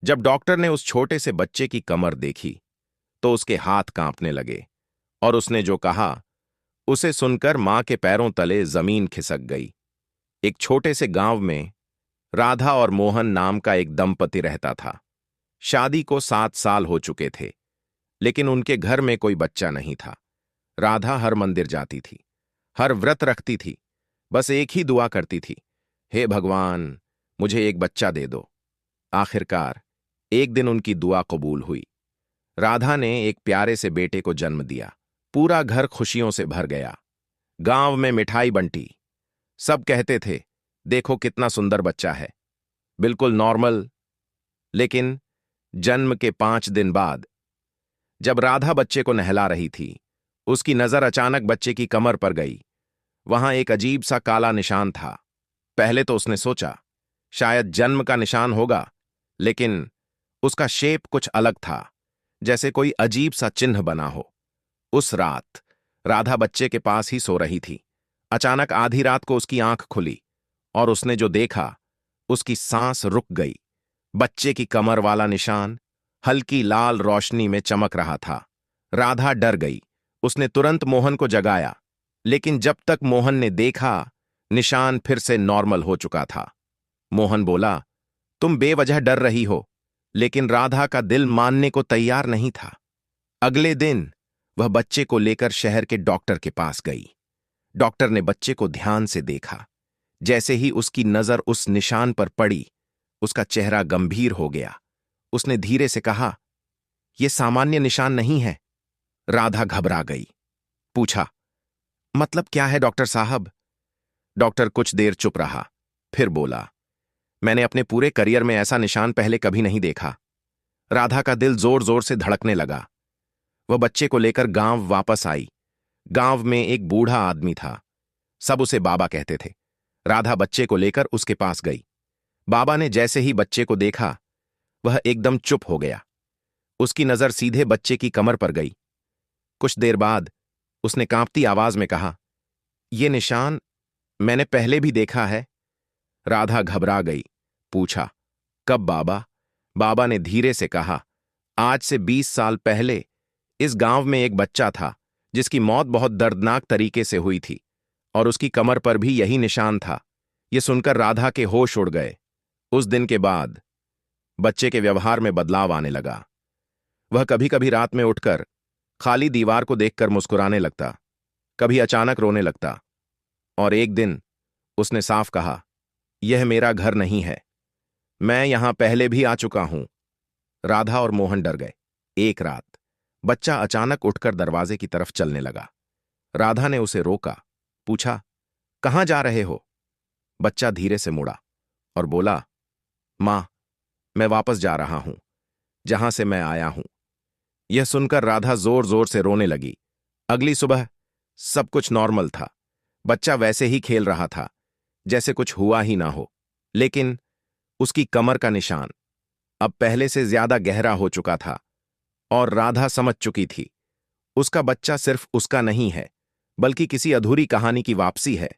जब डॉक्टर ने उस छोटे से बच्चे की कमर देखी तो उसके हाथ कांपने लगे और उसने जो कहा उसे सुनकर मां के पैरों तले जमीन खिसक गई। एक छोटे से गांव में राधा और मोहन नाम का एक दंपति रहता था। शादी को 7 साल हो चुके थे, लेकिन उनके घर में कोई बच्चा नहीं था। राधा हर मंदिर जाती थी, हर व्रत रखती थी, बस एक ही दुआ करती थी, हे भगवान, मुझे एक बच्चा दे दो। आखिरकार एक दिन उनकी दुआ कबूल हुई। राधा ने एक प्यारे से बेटे को जन्म दिया। पूरा घर खुशियों से भर गया। गांव में मिठाई बंटी। सब कहते थे, देखो कितना सुंदर बच्चा है, बिल्कुल नॉर्मल। लेकिन जन्म के 5 दिन बाद जब राधा बच्चे को नहला रही थी, उसकी नजर अचानक बच्चे की कमर पर गई। वहां एक अजीब सा काला निशान था। पहले तो उसने सोचा शायद जन्म का निशान होगा, लेकिन उसका शेप कुछ अलग था, जैसे कोई अजीब सा चिन्ह बना हो। उस रात राधा बच्चे के पास ही सो रही थी। अचानक आधी रात को उसकी आंख खुली और उसने जो देखा, उसकी सांस रुक गई। बच्चे की कमर वाला निशान हल्की लाल रोशनी में चमक रहा था। राधा डर गई। उसने तुरंत मोहन को जगाया, लेकिन जब तक मोहन ने देखा, निशान फिर से नॉर्मल हो चुका था। मोहन बोला, तुम बेवजह डर रही हो, लेकिन राधा का दिल मानने को तैयार नहीं था। अगले दिन वह बच्चे को लेकर शहर के डॉक्टर के पास गई। डॉक्टर ने बच्चे को ध्यान से देखा। जैसे ही उसकी नजर उस निशान पर पड़ी, उसका चेहरा गंभीर हो गया। उसने धीरे से कहा, यह सामान्य निशान नहीं है। राधा घबरा गई। पूछा, मतलब क्या है डॉक्टर साहब? डॉक्टर कुछ देर चुप रहा, फिर बोला, मैंने अपने पूरे करियर में ऐसा निशान पहले कभी नहीं देखा। राधा का दिल जोर जोर से धड़कने लगा। वह बच्चे को लेकर गांव वापस आई। गांव में एक बूढ़ा आदमी था। सब उसे बाबा कहते थे। राधा बच्चे को लेकर उसके पास गई। बाबा ने जैसे ही बच्चे को देखा, वह एकदम चुप हो गया। उसकी नजर सीधे बच्चे की कमर पर गई। कुछ देर बाद उसने कांपती आवाज में कहा, यह निशान मैंने पहले भी देखा है। राधा घबरा गई। पूछा, कब बाबा? बाबा ने धीरे से कहा, आज से 20 साल पहले इस गांव में एक बच्चा था जिसकी मौत बहुत दर्दनाक तरीके से हुई थी, और उसकी कमर पर भी यही निशान था। यह सुनकर राधा के होश उड़ गए। उस दिन के बाद बच्चे के व्यवहार में बदलाव आने लगा। वह कभी कभी रात में उठकर खाली दीवार को देखकर मुस्कुराने लगता, कभी अचानक रोने लगता, और एक दिन उसने साफ कहा, यह मेरा घर नहीं है, मैं यहां पहले भी आ चुका हूं। राधा और मोहन डर गए। एक रात बच्चा अचानक उठकर दरवाजे की तरफ चलने लगा। राधा ने उसे रोका। पूछा, कहां जा रहे हो? बच्चा धीरे से मुड़ा और बोला, मां, मैं वापस जा रहा हूं, जहां से मैं आया हूं। यह सुनकर राधा जोर जोर से रोने लगी। अगली सुबह सब कुछ नॉर्मल था। बच्चा वैसे ही खेल रहा था, जैसे कुछ हुआ ही ना हो, लेकिन उसकी कमर का निशान अब पहले से ज्यादा गहरा हो चुका था, और राधा समझ चुकी थी, उसका बच्चा सिर्फ उसका नहीं है, बल्कि किसी अधूरी कहानी की वापसी है।